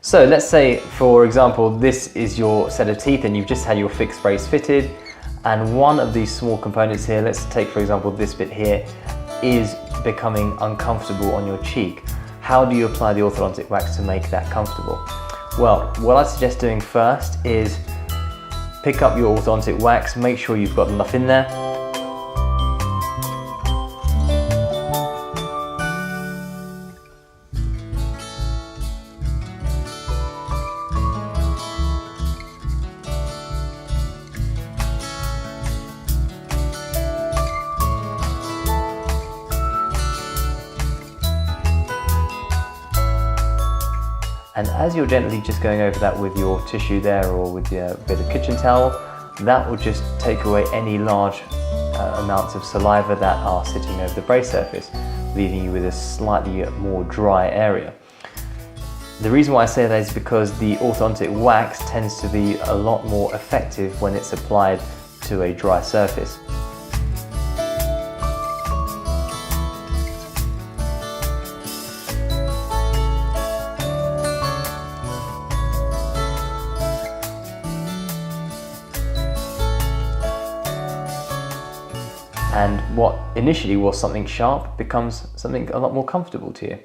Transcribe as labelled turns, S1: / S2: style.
S1: So let's say, for example, this is your set of teeth and you've just had your fixed brace fitted, and one of these small components here, let's take for example this bit here, is becoming uncomfortable on your cheek. How do you apply the orthodontic wax to make that comfortable? Well, what I suggest doing first is pick up your orthodontic wax, make sure you've got enough in there. And as you're gently just going over that with your tissue there or with your bit of kitchen towel, that will just take away any large amounts of saliva that are sitting over the brace surface, leaving you with a slightly more dry area. The reason why I say that is because the orthodontic wax tends to be a lot more effective when it's applied to a dry surface. And what initially was something sharp becomes something a lot more comfortable to you.